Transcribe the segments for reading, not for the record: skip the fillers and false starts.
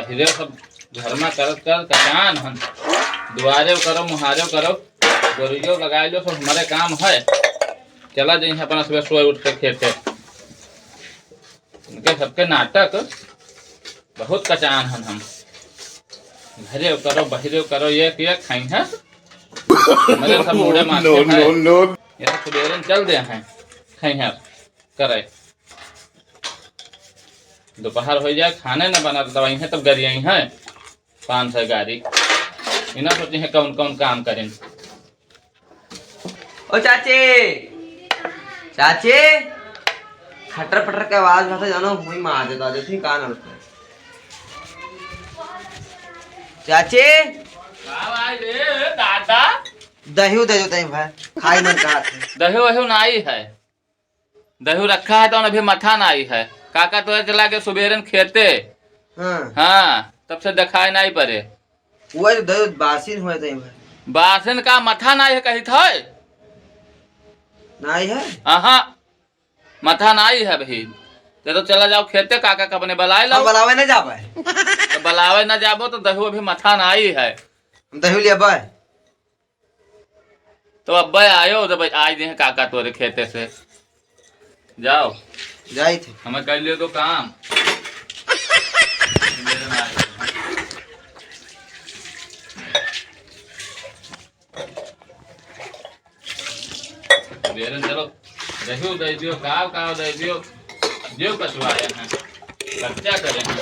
बहिरे सब घर में करत कर कचान हन दुआरे करो मुहारे करो गोरियो लगा लो सब हमारे काम है। चला जाइए अपना सुबह सोए उठ के खेते उनके सबके नाटक बहुत कचान हन हम घरे करो बहिरे करो ये खाई है मेरे सब मुड़े मारते हैं ये सुबेरन चल दे हैं खाई है करे दोपहर हो जाए खाने न बना दवाई है तब गरिया है 500 गाड़ी इना सोचे है कौन कौन काम करें। ओ चाचे चाचे खटर पटर के आवाज भाषा जानो हुई मार देता देखी कान हल्का चाचे दादा दही दे दो भाई खाई मन कहा दही वही ना आई है दही रखा है तो अभी मथा ना आई है काका तो चला के सुबेरन खेते हाँ तब से दिखाई नहीं पड़े वो दही बासिन हुए थे भाई बासन का मथा नहीं है कही था नहीं है हाँ मथा नहीं है भाई तो चला जाओ खेते काका का अपने बलाए लो बलावे न जा पाए तो बलावे न जाबो तो दही अभी मथा ना आई है दही लिया बाय तो अब आयो तो भाई आज दे काका तोरे खेते से जाओ जाई थे हमें कर लियो तो काम चलो दही दे दियो काव दे दियो जो कछुआए हैं कच्चा करे हैं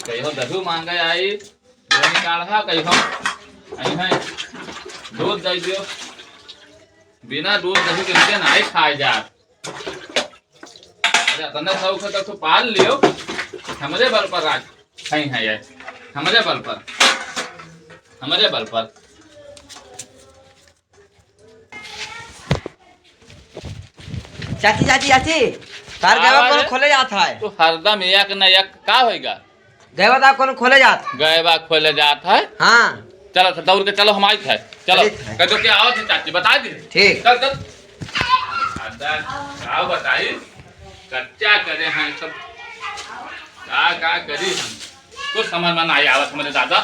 कहो दही मांगे आई काढ़ा कहो आई है दूध दे दियो बिना दूध दही के नहीं खाए जा तने सब तो पाल लियो हमारे बल पर राज कहीं है ये हमारे बल पर चाची चाची चाची तार गवा कौन खोले जाता है तो हरदम एक न एक का होएगा गवा तो कौन खोले जाता गएबा खोले जाता है हाँ चलो दौड़ के चलो हमारी है चलो कह दो क्या आवत है चाची बता दी ठीक चल चल आओ बताई कच्चा करे हैं सब का करी हम कुछ समझ में नहीं आवत हमारे दादा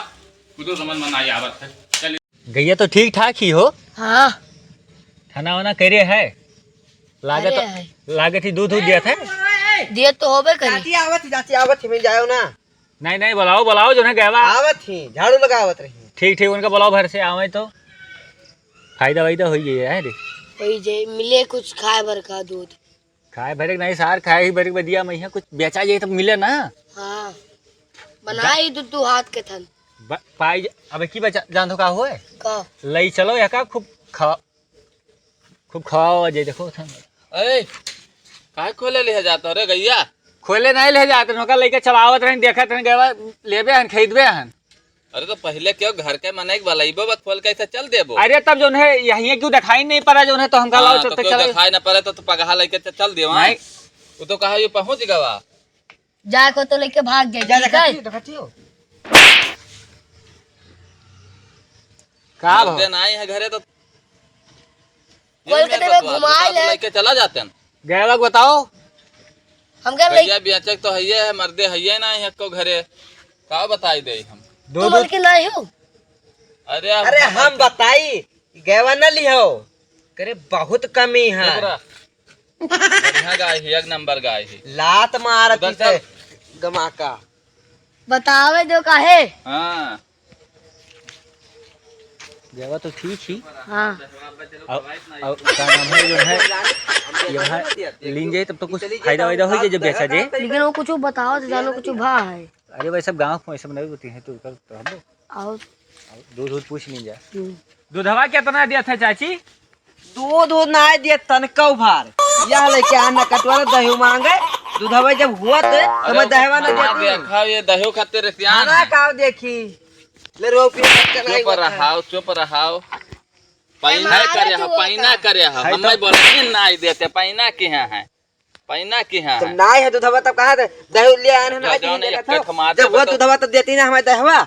कुछ समझ में नहीं आवत है चलिए गैया तो ठीक ठाक ही हो हाँ खाना वाना करे है लागत ही दूध दिया था दिए तो होबे करी चाची आवत ही मिल जाओ ना नहीं बुलाओ जो है गहवा आवत ही झाड़ू लगावत रही ठीक उनका बुलाओ घर से आवे तो फायदा वायदा हो गया रे वही जे मिले कुछ खाए भर का दूध खाए भरे नहीं सार खाए ही भरे दिया मैं कुछ बेचा जाए तब मिले ना हाँ बनाई दूध तू हाथ के थन पाई अब की बचा जान का हो का लई चलो या का खूब खाओ जे देखो थन ए काय खोले ले जाता रे गैया खोले नहीं ले जाते नौका लेके चलावत रहे देखत रहे गवा लेबे हन खरीदबे हन अरे तो पहले क्यों घर के मनाई बलाइबो बत खोल के चल देबो अरे तब जो है यहीं क्यों दिखाई नहीं पड़ा जो है तो हम लाओ तो चल दिखाई ना पड़े तो पगहा लेके चल दे वहां वो तो कहा ये पहुंच गवा जाए को तो लेके भाग गए का दे नहीं है घरे तो कोलकाता में घुमाए लेके चला जाते हैं गए बताओ हम क्या भैया बेचक तो है मर्दे है ना है को घरे का बताई दे हम तुम के नहीं हो अरे हम बताई गैवा न लियो करे बहुत कमी है बढ़िया गाय है एक नंबर गाय है लात मारती है गमाका बतावे दो काहे हां गवा तो ठीक ही हाँ अब का नाम है जो है ये लीन जाए तब तो कुछ फायदा वायदा हो जाए जब बेचा जाए लेकिन वो कुछ बताओ तो जानो कुछ भा है अरे भाई सब गांव में सब नहीं होती है तो कर तो हम आओ दूध पूछ नहीं जाए दूधवा कितना दिया था चाची दूध ना दिए तनका भार यह लेके आना कटवाला दही मांगे दूधवा जब हुआ तो मैं दहवा ना देती देखा ये दही खाते रे सियान ना का देखी ले रो पी चुप रहाओ पैना करे हम बोले ना देते पैना के है पैना की है तुम ना है दूधवा तब कहा दही ले आने ना जब वो दूधवा तब देती ना हमें दहवा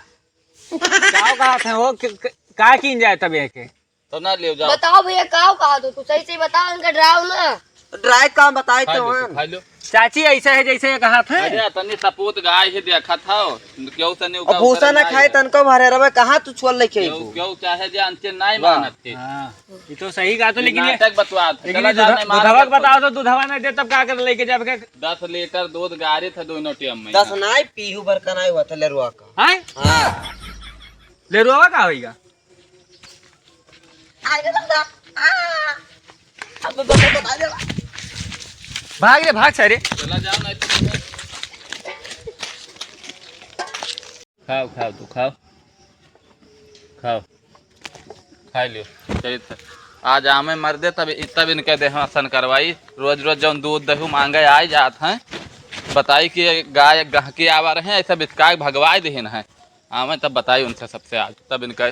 काव कहा था वो का कीन जाए तब के तो ना ले जाओ बताओ भैया काव कहा तो तू सही से बताओ इनका ड्राव ना ड्राई काम बताई खा तो लो हन खा लो। चाची ऐसा है जैसे कहा था। अरे तनी सपूत गाय है देखा था क्यों तने अब भूसा ना खाए तनको भरे रहे कहाँ तू छोड़ लेके क्यों क्यों चाहे जे अंचे नहीं वाह। मानत थे हाँ ये तो सही कहा तो, लेकिन नाटक बतवा लेकिन दूधवा बताओ तो दूधवा नहीं दे तब क्या कर लेके जाब के। 10 लीटर दूध गारे थे दोनों टाइम में 10 नाई पीहू भर का नाई हुआ था लेरुआ का। हैं हाँ ले रुआ का होएगा। भाग रे भाग सारे। चला जाओ नहीं तो खाओ खाओ तू खाओ खाओ खा लियो चलिए आज आमे मर दे तब इनके देहासन करवाई। रोज रोज जब दूध दही मांगे आ जात हैं बताई कि गाय गहकी आवा रहे हैं ऐसा बिस्का भगवाई देन है आमे तब बताई उनसे सबसे आज तब इनका